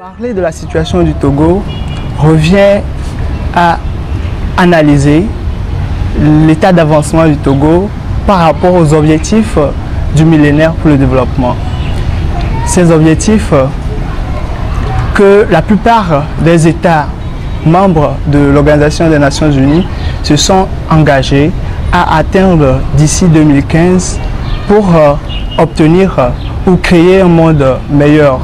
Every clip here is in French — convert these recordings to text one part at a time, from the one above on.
Parler de la situation du Togo revient à analyser l'état d'avancement du Togo par rapport aux objectifs du millénaire pour le développement. Ces objectifs que la plupart des États membres de l'Organisation des Nations Unies se sont engagés à atteindre d'ici 2015 pour obtenir ou créer un monde meilleur.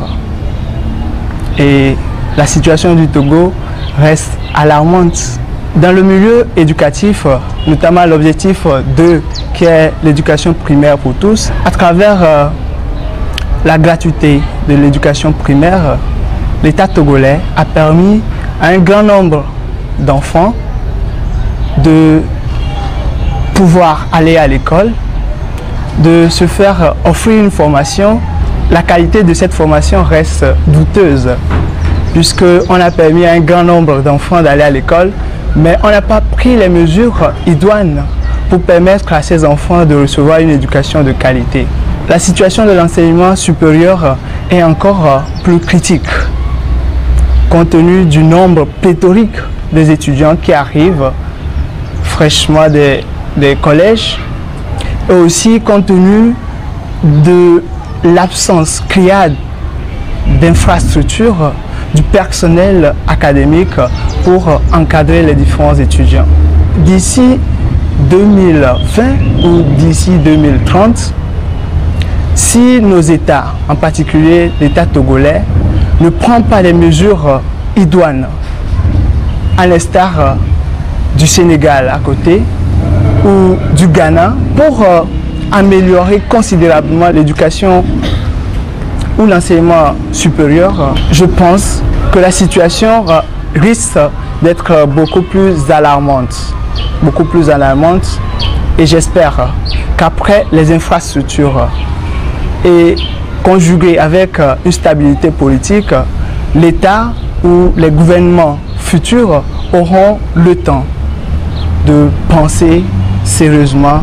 Et la situation du Togo reste alarmante. Dans le milieu éducatif, notamment l'objectif 2 qui est l'éducation primaire pour tous, à travers la gratuité de l'éducation primaire, l'État togolais a permis à un grand nombre d'enfants de pouvoir aller à l'école, de se faire offrir une formation. La qualité de cette formation reste douteuse, puisqu'on a permis à un grand nombre d'enfants d'aller à l'école, mais on n'a pas pris les mesures idoines pour permettre à ces enfants de recevoir une éducation de qualité. La situation de l'enseignement supérieur est encore plus critique, compte tenu du nombre pléthorique des étudiants qui arrivent fraîchement des collèges, et aussi compte tenu de l'absence criarde d'infrastructures du personnel académique pour encadrer les différents étudiants. D'ici 2020 ou d'ici 2030, si nos États, en particulier l'État togolais, ne prend pas les mesures idoines, à l'instar du Sénégal à côté ou du Ghana, pour améliorer considérablement l'éducation ou l'enseignement supérieur, je pense que la situation risque d'être beaucoup plus alarmante. Et j'espère qu'après les infrastructures et conjugué avec une stabilité politique, l'État ou les gouvernements futurs auront le temps de penser sérieusement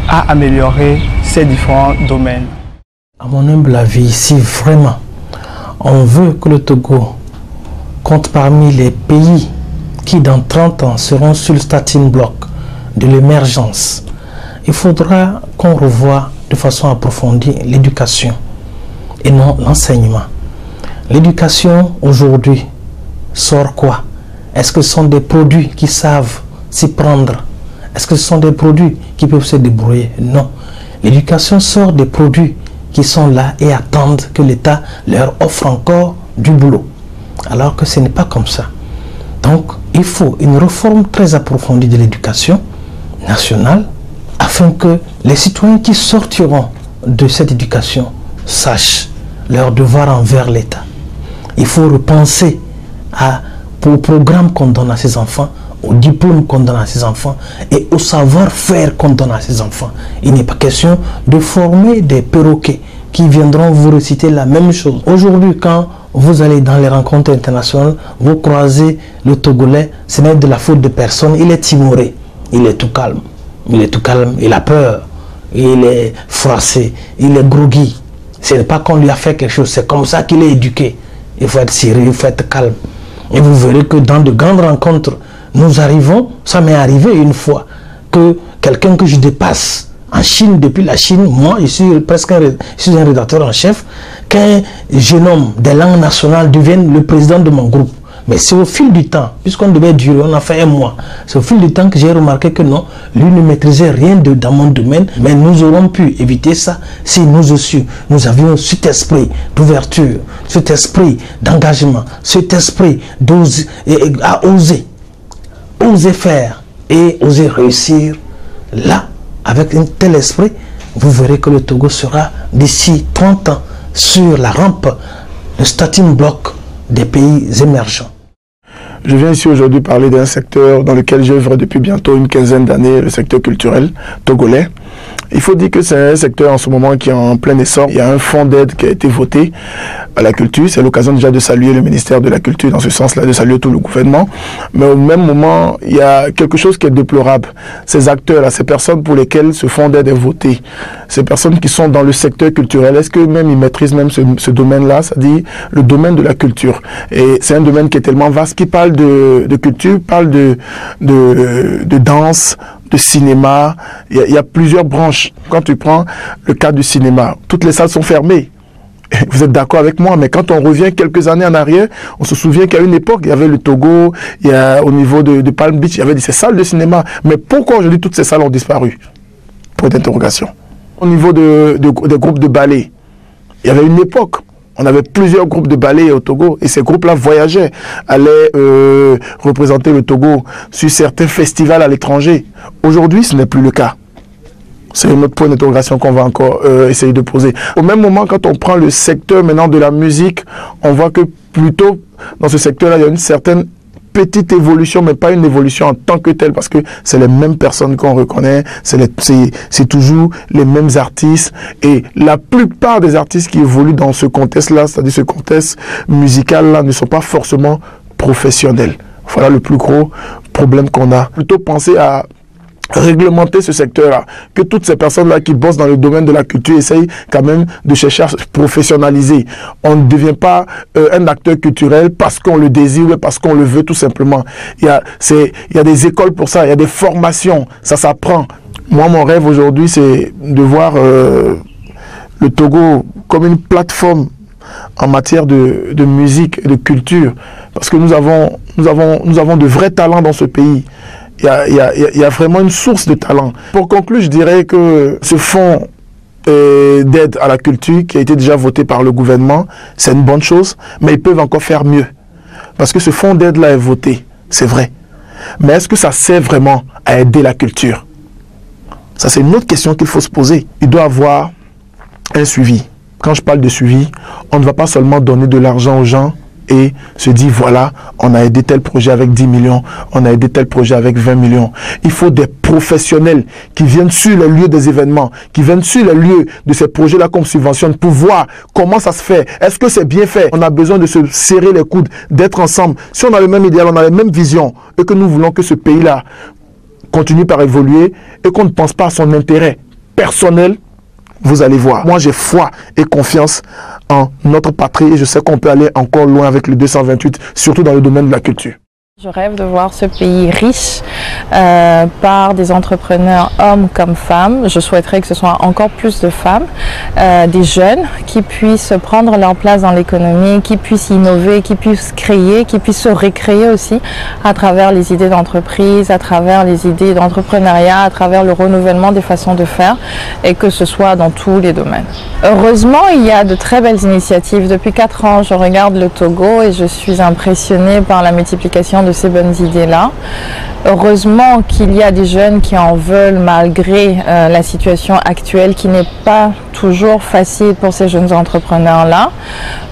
à améliorer ces différents domaines. À mon humble avis, si vraiment on veut que le Togo compte parmi les pays qui dans 30 ans seront sur le starting block de l'émergence, il faudra qu'on revoie de façon approfondie l'éducation et non l'enseignement. L'éducation aujourd'hui sort quoi? Est-ce que ce sont des produits qui savent s'y prendre? Est-ce que ce sont des produits qui peuvent se débrouiller? Non. L'éducation sort des produits qui sont là et attendent que l'État leur offre encore du boulot. Alors que ce n'est pas comme ça. Donc, il faut une réforme très approfondie de l'éducation nationale afin que les citoyens qui sortiront de cette éducation sachent leur devoir envers l'État. Il faut repenser au programme qu'on donne à ces enfants, au diplôme qu'on donne à ces enfants et au savoir-faire qu'on donne à ces enfants. Il n'est pas question de former des perroquets qui viendront vous réciter la même chose. Aujourd'hui, quand vous allez dans les rencontres internationales, vous croisez le Togolais, ce n'est de la faute de personne, il est timoré, il est tout calme. Il est tout calme, il a peur, il est froissé, il est groggy. Ce n'est pas qu'on lui a fait quelque chose, c'est comme ça qu'il est éduqué. Il faut être sérieux, il faut être calme. Et vous verrez que dans de grandes rencontres, nous arrivons, ça m'est arrivé une fois, que quelqu'un que je dépasse en Chine, depuis la Chine, moi, je suis presque un rédacteur en chef, qu'un jeune homme des langues nationales devienne le président de mon groupe. Mais c'est au fil du temps, puisqu'on devait durer, on a fait un mois, c'est au fil du temps que j'ai remarqué que non, lui ne maîtrisait rien dans mon domaine, mais nous aurons pu éviter ça si nous aussi, nous avions cet esprit d'ouverture, cet esprit d'engagement, cet esprit à oser faire et oser réussir. Là, avec un tel esprit, vous verrez que le Togo sera d'ici 30 ans sur la rampe, le starting block des pays émergents. Je viens ici aujourd'hui parler d'un secteur dans lequel j'œuvre depuis bientôt une quinzaine d'années, le secteur culturel togolais. Il faut dire que c'est un secteur en ce moment qui est en plein essor. Il y a un fonds d'aide qui a été voté à la culture. C'est l'occasion déjà de saluer le ministère de la Culture dans ce sens-là, de saluer tout le gouvernement. Mais au même moment, il y a quelque chose qui est déplorable. Ces acteurs-là, ces personnes pour lesquelles ce fonds d'aide est voté, ces personnes qui sont dans le secteur culturel, est-ce que même ils maîtrisent même ce domaine-là, c'est-à-dire le domaine de la culture. Et c'est un domaine qui est tellement vaste, qui parle de culture, parle de danse, de cinéma. Il y a plusieurs branches. Quand tu prends le cas du cinéma, toutes les salles sont fermées. Vous êtes d'accord avec moi, mais quand on revient quelques années en arrière, on se souvient qu'à une époque, il y avait le Togo, au niveau de Palm Beach, il y avait ces salles de cinéma. Mais pourquoi aujourd'hui toutes ces salles ont disparu? Point d'interrogation. Au niveau des groupes de ballet, il y avait une époque, on avait plusieurs groupes de ballet au Togo et ces groupes-là voyageaient, allaient représenter le Togo sur certains festivals à l'étranger. Aujourd'hui, ce n'est plus le cas. C'est un autre point d'interrogation qu'on va encore essayer de poser. Au même moment, quand on prend le secteur maintenant de la musique, on voit que plutôt dans ce secteur-là, il y a une certaine petite évolution, mais pas une évolution en tant que telle, parce que c'est les mêmes personnes qu'on reconnaît, c'est toujours les mêmes artistes, et la plupart des artistes qui évoluent dans ce contexte-là, c'est-à-dire ce contexte musical-là, ne sont pas forcément professionnels. Voilà le plus gros problème qu'on a. Plutôt penser à réglementer ce secteur-là, que toutes ces personnes-là qui bossent dans le domaine de la culture essayent quand même de chercher à se professionnaliser. On ne devient pas un acteur culturel parce qu'on le désire ou parce qu'on le veut tout simplement. Il y a des écoles pour ça, il y a des formations, ça s'apprend. Moi, mon rêve aujourd'hui, c'est de voir le Togo comme une plateforme en matière de musique et de culture, parce que nous avons de vrais talents dans ce pays. Il y a vraiment une source de talent. Pour conclure, je dirais que ce fonds d'aide à la culture qui a été déjà voté par le gouvernement, c'est une bonne chose, mais ils peuvent encore faire mieux. Parce que ce fonds d'aide-là est voté, c'est vrai. Mais est-ce que ça sert vraiment à aider la culture? Ça, c'est une autre question qu'il faut se poser. Il doit y avoir un suivi. Quand je parle de suivi, on ne va pas seulement donner de l'argent aux gens et se dit, voilà, on a aidé tel projet avec 10 millions, on a aidé tel projet avec 20 millions. Il faut des professionnels qui viennent sur les lieux des événements, qui viennent sur les lieux de ces projets-là qu'on subventionne pour voir comment ça se fait. Est-ce que c'est bien fait? On a besoin de se serrer les coudes, d'être ensemble. Si on a le même idéal, on a la même vision et que nous voulons que ce pays-là continue par évoluer et qu'on ne pense pas à son intérêt personnel, vous allez voir. Moi, j'ai foi et confiance en notre patrie et je sais qu'on peut aller encore loin avec le 228, surtout dans le domaine de la culture. Je rêve de voir ce pays riche par des entrepreneurs, hommes comme femmes. Je souhaiterais que ce soit encore plus de femmes, des jeunes qui puissent prendre leur place dans l'économie, qui puissent innover, qui puissent créer, qui puissent se récréer aussi à travers les idées d'entreprise, à travers les idées d'entrepreneuriat, à travers le renouvellement des façons de faire et que ce soit dans tous les domaines. Heureusement, il y a de très belles initiatives. Depuis 4 ans, je regarde le Togo et je suis impressionnée par la multiplication de ces bonnes idées-là. Heureusement qu'il y a des jeunes qui en veulent malgré la situation actuelle qui n'est pas toujours facile pour ces jeunes entrepreneurs-là.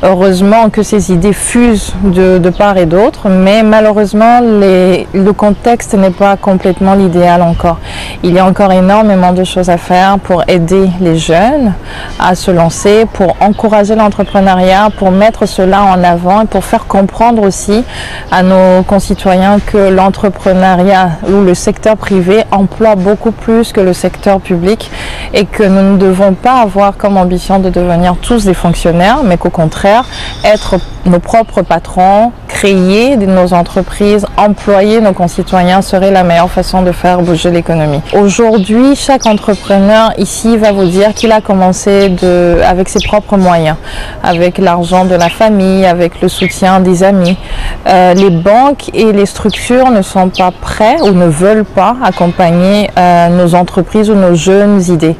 Heureusement que ces idées fusent de part et d'autre, mais malheureusement le contexte n'est pas complètement l'idéal encore. Il y a encore énormément de choses à faire pour aider les jeunes à se lancer, pour encourager l'entrepreneuriat, pour mettre cela en avant et pour faire comprendre aussi à nos concitoyens que l'entrepreneuriat ou le secteur privé emploie beaucoup plus que le secteur public et que nous ne devons pas avoir comme ambition de devenir tous des fonctionnaires, mais qu'au contraire, être nos propres patrons, créer nos entreprises, employer nos concitoyens serait la meilleure façon de faire bouger l'économie. Aujourd'hui, chaque entrepreneur ici va vous dire qu'il a commencé avec ses propres moyens, avec l'argent de la famille, avec le soutien des amis. Les banques et les structures ne sont pas prêts ou ne veulent pas accompagner nos entreprises ou nos jeunes idées.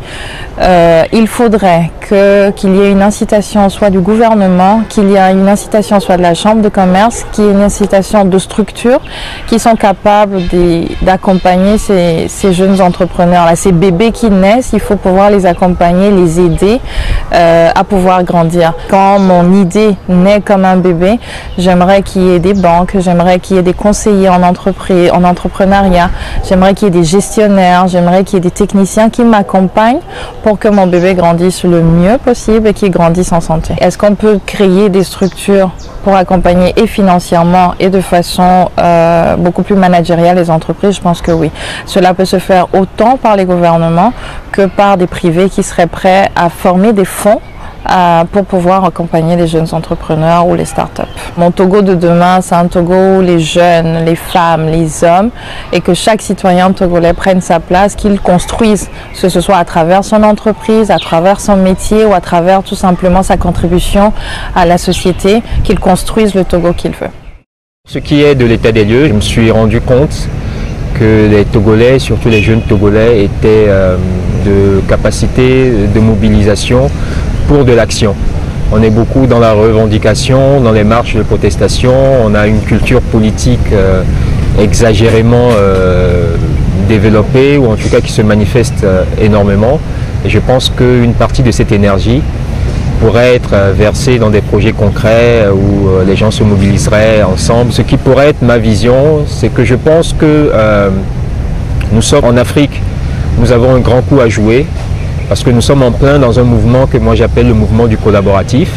Il faudrait qu'il y ait une incitation soit du gouvernement, qu'il y ait une incitation soit de la chambre de commerce, qu'il y ait une incitation de structures qui sont capables d'accompagner ces jeunes entrepreneurs-là. Ces bébés qui naissent, il faut pouvoir les accompagner, les aider à pouvoir grandir. Quand mon idée naît comme un bébé, j'aimerais qu'il y ait des banques, j'aimerais qu'il y ait des conseillers en entreprise, en entrepreneuriat, j'aimerais qu'il y ait des gestionnaires, j'aimerais qu'il y ait des techniciens qui m'accompagnent pour que mon bébé grandisse le mieux possible et qu'il grandisse en santé. Est-ce qu'on peut créer des structures pour accompagner et financièrement et de façon beaucoup plus managériale les entreprises? Je pense que oui. Cela peut se faire autant par les gouvernements que par des privés qui seraient prêts à former des fonds pour pouvoir accompagner les jeunes entrepreneurs ou les startups. Mon Togo de demain, c'est un Togo où les jeunes, les femmes, les hommes, et que chaque citoyen togolais prenne sa place, qu'il construise, que ce soit à travers son entreprise, à travers son métier ou à travers tout simplement sa contribution à la société, qu'il construise le Togo qu'il veut. Ce qui est de l'état des lieux, je me suis rendu compte que les Togolais, surtout les jeunes Togolais, étaient de capacité de mobilisation pour de l'action. On est beaucoup dans la revendication, dans les marches de protestation, on a une culture politique exagérément développée, ou en tout cas qui se manifeste énormément. Et je pense qu'une partie de cette énergie pourrait être versée dans des projets concrets où les gens se mobiliseraient ensemble. Ce qui pourrait être ma vision, c'est que je pense que nous sommes en Afrique, nous avons un grand coup à jouer, parce que nous sommes en plein dans un mouvement que moi j'appelle le mouvement du collaboratif,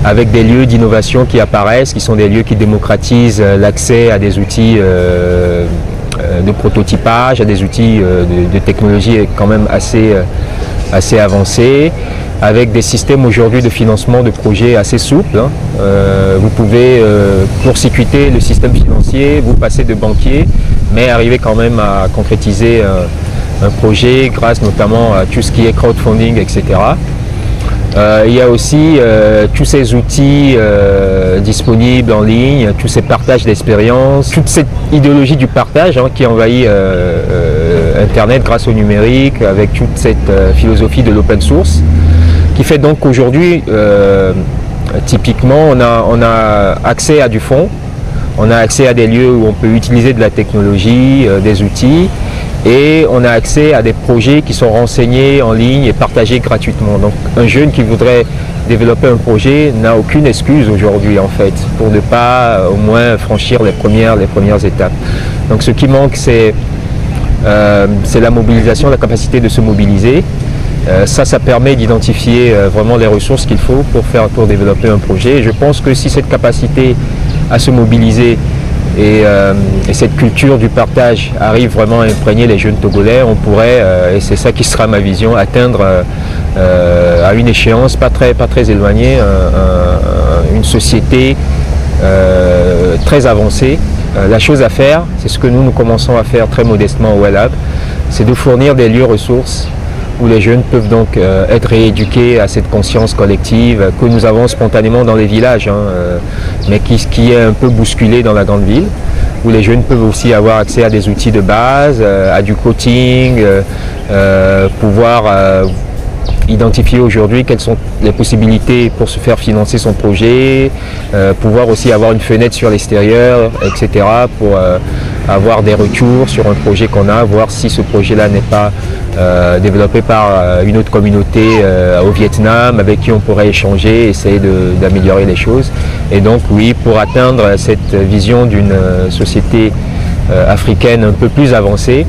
avec des lieux d'innovation qui apparaissent, qui sont des lieux qui démocratisent l'accès à des outils de prototypage, à des outils de technologie quand même assez avancés, avec des systèmes aujourd'hui de financement de projets assez souples. Vous pouvez court-circuiter le système financier, vous passez de banquier, mais arriver quand même à concrétiser un projet grâce notamment à tout ce qui est crowdfunding, etc. Il y a aussi tous ces outils disponibles en ligne, tous ces partages d'expériences, toute cette idéologie du partage qui envahit Internet grâce au numérique, avec toute cette philosophie de l'open source, qui fait donc qu'aujourd'hui, typiquement, on a accès à du fonds, on a accès à des lieux où on peut utiliser de la technologie, des outils, et on a accès à des projets qui sont renseignés en ligne et partagés gratuitement. Donc un jeune qui voudrait développer un projet n'a aucune excuse aujourd'hui en fait pour ne pas au moins franchir les premières étapes. Donc ce qui manque c'est la mobilisation, la capacité de se mobiliser. Ça permet d'identifier vraiment les ressources qu'il faut pour développer un projet. Et je pense que si cette capacité à se mobiliser et cette culture du partage arrive vraiment à imprégner les jeunes Togolais, on pourrait, et c'est ça qui sera ma vision, atteindre à une échéance pas très éloignée une société très avancée. La chose à faire, c'est ce que nous commençons à faire très modestement au WellHub, c'est de fournir des lieux ressources où les jeunes peuvent donc être rééduqués à cette conscience collective que nous avons spontanément dans les villages, mais qui est un peu bousculée dans la grande ville, où les jeunes peuvent aussi avoir accès à des outils de base, à du coaching, pouvoir identifier aujourd'hui quelles sont les possibilités pour se faire financer son projet, pouvoir aussi avoir une fenêtre sur l'extérieur, etc. pour avoir des retours sur un projet qu'on a, voir si ce projet-là n'est pas développé par une autre communauté au Vietnam avec qui on pourrait échanger, essayer d'améliorer les choses. Et donc oui, pour atteindre cette vision d'une société africaine un peu plus avancée,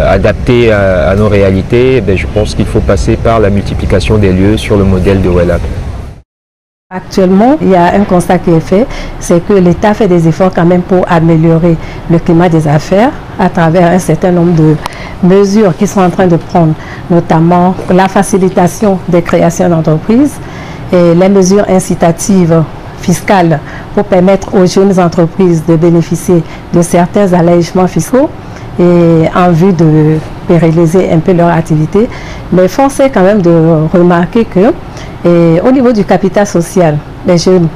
adaptée à nos réalités, je pense qu'il faut passer par la multiplication des lieux sur le modèle de WellHub. Actuellement, il y a un constat qui est fait, c'est que l'État fait des efforts quand même pour améliorer le climat des affaires à travers un certain nombre de mesures qu'ils sont en train de prendre, notamment la facilitation des créations d'entreprises et les mesures incitatives fiscales pour permettre aux jeunes entreprises de bénéficier de certains allègements fiscaux et en vue de pérenniser un peu leur activité. Mais force est quand même de remarquer que au niveau du capital social, les jeunes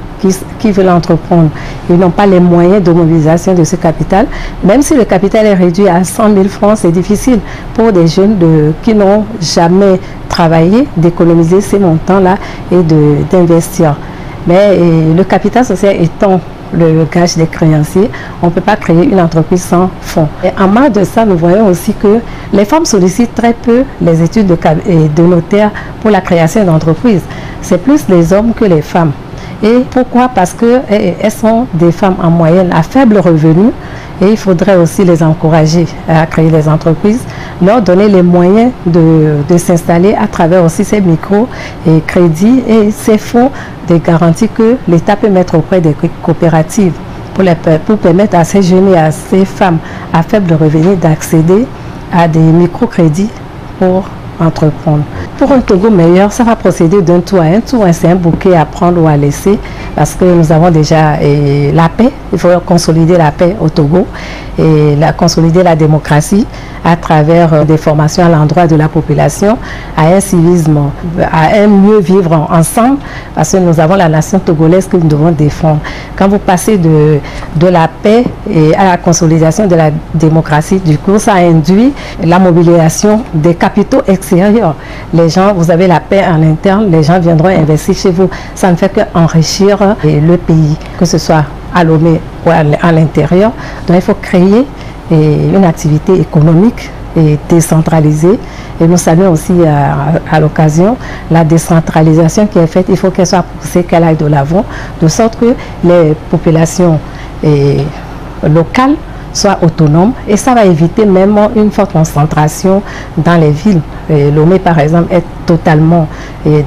qui veulent entreprendre, ils n'ont pas les moyens de mobilisation de ce capital. Même si le capital est réduit à 100 000 francs, c'est difficile pour des jeunes qui n'ont jamais travaillé d'économiser ces montants-là et d'investir. Mais le capital social étant le gage des créanciers, on ne peut pas créer une entreprise sans fonds. Et en marge de ça, nous voyons aussi que les femmes sollicitent très peu les études de notaire pour la création d'entreprises. C'est plus les hommes que les femmes. Et pourquoi? Parce qu'elles sont des femmes en moyenne à faible revenu et il faudrait aussi les encourager à créer des entreprises, leur donner les moyens de s'installer à travers aussi ces micro-crédits et ces fonds de garantie que l'État peut mettre auprès des coopératives pour permettre à ces jeunes et à ces femmes à faible revenu d'accéder à des microcrédits pour entreprendre. Pour un Togo meilleur, ça va procéder d'un tour à un tour. C'est un bouquet à prendre ou à laisser parce que nous avons déjà la paix. Il faut consolider la paix au Togo et consolider la démocratie à travers des formations à l'endroit de la population, à un civisme, à un mieux vivre ensemble parce que nous avons la nation togolaise que nous devons défendre. Quand vous passez de la paix et à la consolidation de la démocratie, du coup, ça induit la mobilisation des capitaux extérieurs. Les gens, vous avez la paix en interne, les gens viendront investir chez vous. Ça ne fait qu'enrichir le pays, que ce soit à Lomé ou à l'intérieur. Donc il faut créer une activité économique et décentralisée. Et nous saluons aussi à l'occasion la décentralisation qui est faite. Il faut qu'elle soit poussée, qu'elle aille de l'avant, de sorte que les populations locales soient autonomes et ça va éviter même une forte concentration dans les villes. Lomé par exemple est totalement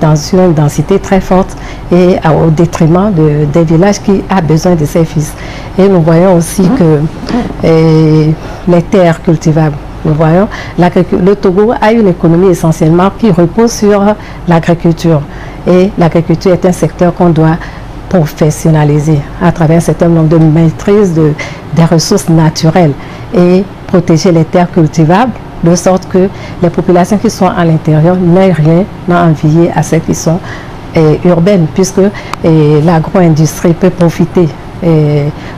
dans une densité très forte et au détriment des villages qui ont besoin de services. Et nous voyons aussi que les terres cultivables, nous voyons, le Togo a une économie essentiellement qui repose sur l'agriculture et l'agriculture est un secteur qu'on doit professionnaliser à travers un certain nombre de maîtrises des ressources naturelles et protéger les terres cultivables de sorte que les populations qui sont à l'intérieur n'aient rien à envier à celles qui sont urbaines puisque l'agro-industrie peut profiter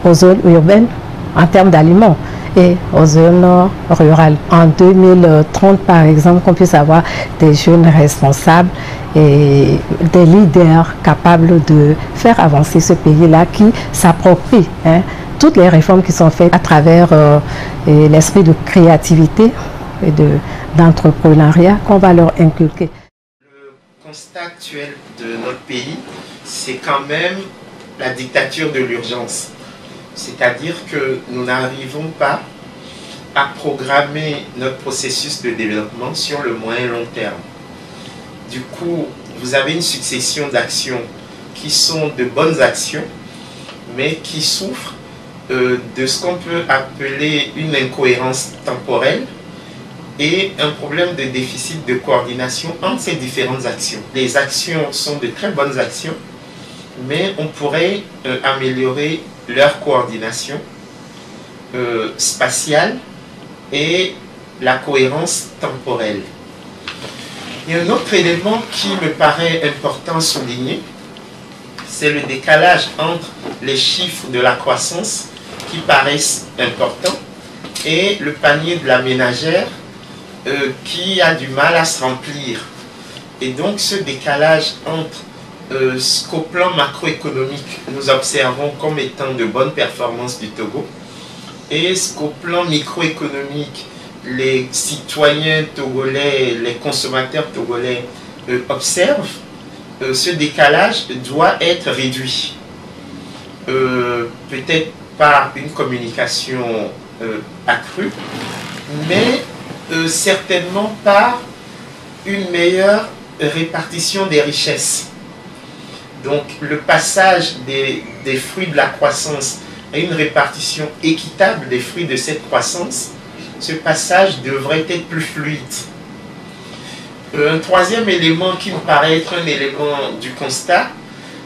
aux zones urbaines en termes d'aliments et aux zones rurales. En 2030, par exemple, qu'on puisse avoir des jeunes responsables et des leaders capables de faire avancer ce pays-là qui s'approprie toutes les réformes qui sont faites à travers l'esprit de créativité et d'entrepreneuriat qu'on va leur inculquer. Le constat actuel de notre pays, c'est quand même la dictature de l'urgence. C'est-à-dire que nous n'arrivons pas à programmer notre processus de développement sur le moyen long terme. Du coup, vous avez une succession d'actions qui sont de bonnes actions, mais qui souffrent de ce qu'on peut appeler une incohérence temporelle et un problème de déficit de coordination entre ces différentes actions. Les actions sont de très bonnes actions, mais on pourrait améliorer leur coordination spatiale et la cohérence temporelle. Il y a un autre élément qui me paraît important à souligner, c'est le décalage entre les chiffres de la croissance qui paraissent importants et le panier de la ménagère qui a du mal à se remplir. Et donc ce décalage entre ce qu'au plan macroéconomique nous observons comme étant de bonnes performances du Togo et ce qu'au plan microéconomique les citoyens togolais, les consommateurs togolais observent, ce décalage doit être réduit. Peut-être par une communication accrue, mais certainement par une meilleure répartition des richesses. Donc le passage des fruits de la croissance à une répartition équitable des fruits de cette croissance, ce passage devrait être plus fluide. Un troisième élément qui me paraît être un élément du constat,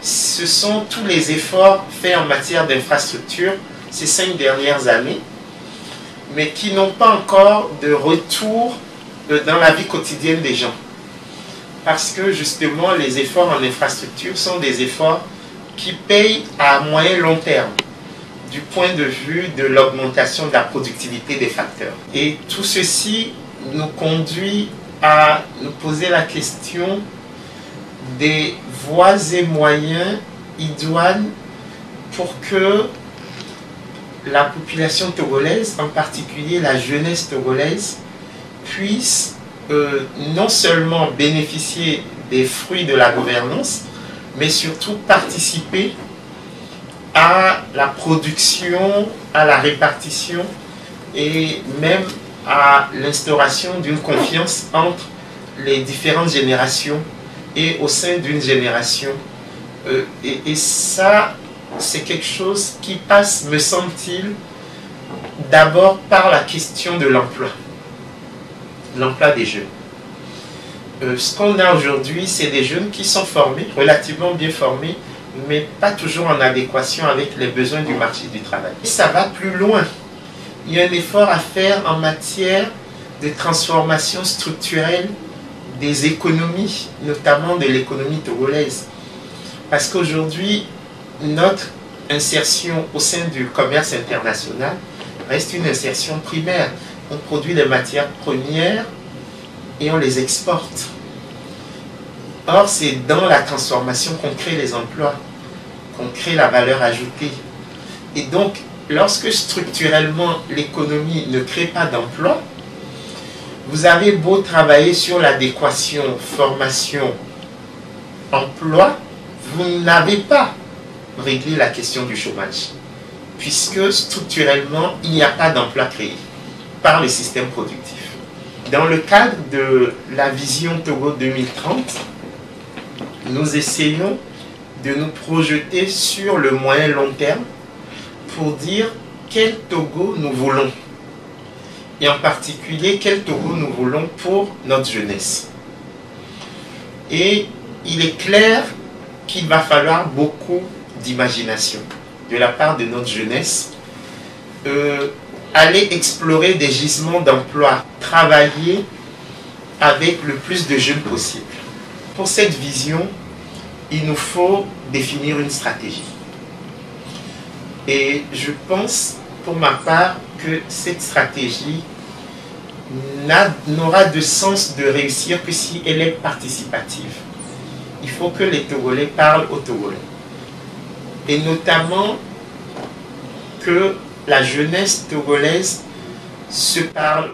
ce sont tous les efforts faits en matière d'infrastructure ces 5 dernières années, mais qui n'ont pas encore de retour dans la vie quotidienne des gens. Parce que justement, les efforts en infrastructure sont des efforts qui payent à moyen long terme, du point de vue de l'augmentation de la productivité des facteurs. Et tout ceci nous conduit à nous poser la question des voies et moyens idoines pour que la population togolaise, en particulier la jeunesse togolaise, puisse non seulement bénéficier des fruits de la gouvernance, mais surtout participer à la production, à la répartition et même à l'instauration d'une confiance entre les différentes générations et au sein d'une génération. Et ça, c'est quelque chose qui passe, me semble-t-il, d'abord par la question de l'emploi des jeunes. Ce qu'on a aujourd'hui, c'est des jeunes qui sont formés, relativement bien formés, mais pas toujours en adéquation avec les besoins du marché du travail. Et ça va plus loin. Il y a un effort à faire en matière de transformation structurelle des économies, notamment de l'économie togolaise. Parce qu'aujourd'hui, notre insertion au sein du commerce international reste une insertion primaire. On produit des matières premières et on les exporte. Or, c'est dans la transformation qu'on crée les emplois, qu'on crée la valeur ajoutée. Et donc, lorsque structurellement l'économie ne crée pas d'emplois, vous avez beau travailler sur l'adéquation formation-emploi, vous n'avez pas réglé la question du chômage, puisque structurellement, il n'y a pas d'emploi créé par le système productif. Dans le cadre de la vision Togo 2030, nous essayons de nous projeter sur le moyen long terme pour dire quel Togo nous voulons. Et en particulier, quel Togo nous voulons pour notre jeunesse. Et il est clair qu'il va falloir beaucoup d'imagination de la part de notre jeunesse. Aller explorer des gisements d'emploi, travailler avec le plus de jeunes possible. Pour cette vision, il nous faut définir une stratégie. Et je pense, pour ma part, que cette stratégie n'aura de sens de réussir que si elle est participative. Il faut que les Togolais parlent aux Togolais. Et notamment que la jeunesse togolaise se parle